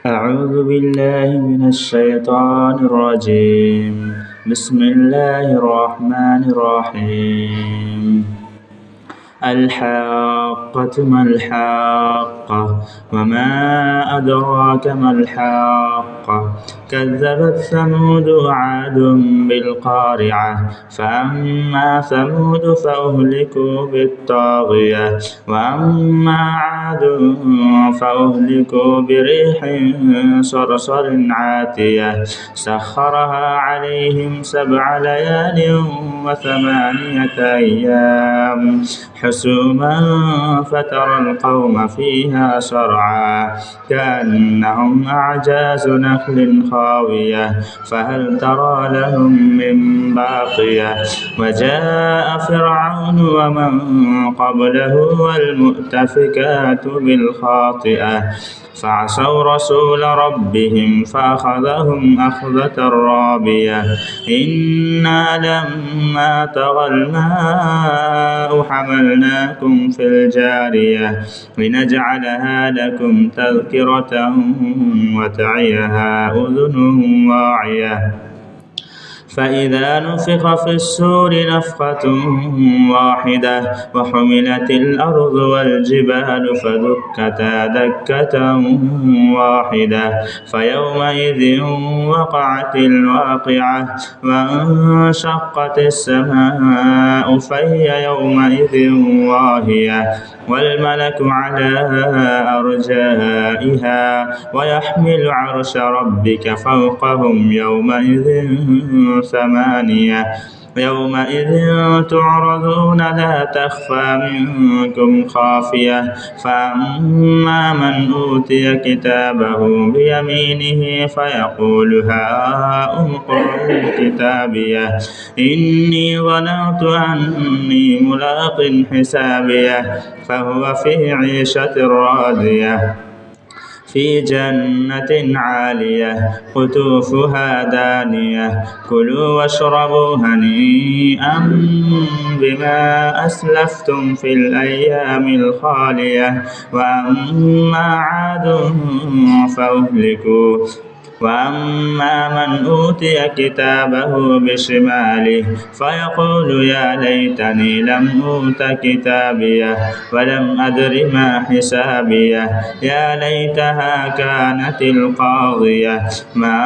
أعوذ بالله من الشيطان الرجيم. بسم الله الرحمن الرحيم. الحاقة ما الحاقة وما أدراك ما الحاقة كذبت ثمود وعاد بالقارعة فأما ثمود فأهلكوا بالطاغية وأما عاد فأهلكوا بريح صرصر عاتية سخرها عليهم 7 ليال و8 أيام حسوما فترى القوم فيها صرعى كأنهم أعجاز نخل خاوية فهل ترى لهم من باقية وجاء فرعون ومن قبله والمؤتفكات بالخاطئة فعصوا رسول ربهم فأخذهم أخذة رابية إنا لما طغى الماء حملناكم في الجارية لنجعلها لكم تذكرة وتعيها أذن واعية فإذا نفخ في الصور نفخة واحدة وحملت الأرض والجبال فدكتا دكة واحدة فيومئذ وقعت الواقعة وانشقت السماء فهي يومئذ واهية والملك على أرجائها ويحمل عرش ربك فوقهم يومئذ 8 يومئذ تعرضون لا تخفى منكم خافية فأما من أوتي كتابه بيمينه فيقول هاؤم اقرءوا كتابيه إني ظننت أني ملاق حسابيه فهو في عيشة راضية في جنة عالية قطوفها دانية كلوا واشربوا هنيئا بما أسلفتم في الأيام الخالية وأما عاد فأهلكوا وأما من أوتي كتابه بشماله فيقول يا ليتني لم أوت كتابيه ولم أدر ما حسابيه يا ليتها كانت القاضية ما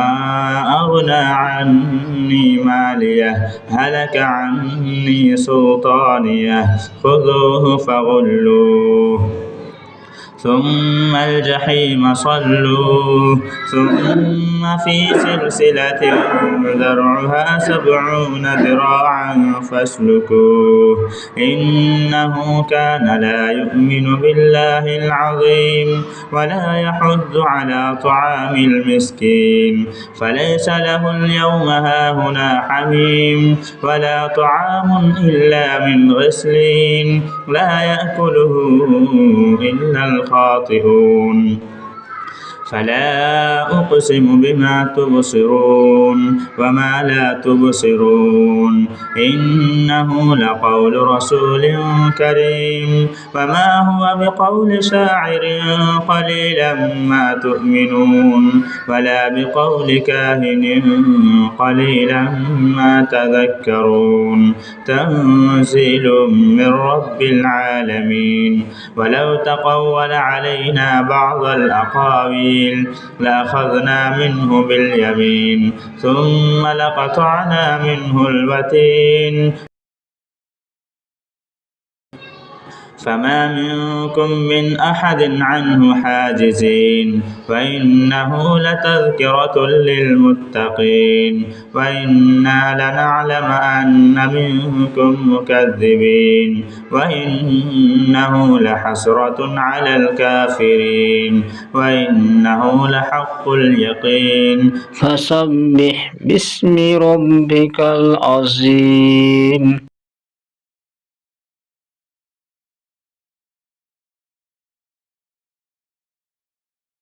أغنى عني ماليه هلك عني سلطانيه خذوه فغلوه ثم الجحيم صلوه ثم في سلسلة ذرعها 70 ذراعا فاسلكوه إنه كان لا يؤمن بالله العظيم ولا يحض على طعام المسكين فليس له اليوم هاهنا حميم ولا طعام إلا من غسلين لا يأكله إلا الخاطئون فلا أقسم بما تبصرون وما لا تبصرون إنه لقول رسول كريم وما هو بقول شاعر قليلا ما تؤمنون ولا بقول كاهن قليلا ما تذكرون تنزيل من رب العالمين ولو تقول علينا بعض الأقاويل لأخذنا منه باليمين ثم لقطعنا منه الوتين فما منكم من أحد عنه حاجزين وإنه لتذكرة للمتقين وإنا لنعلم أن منكم مكذبين وإنه لحسرة على الكافرين وإنه لحق اليقين فسبح باسم ربك العظيم.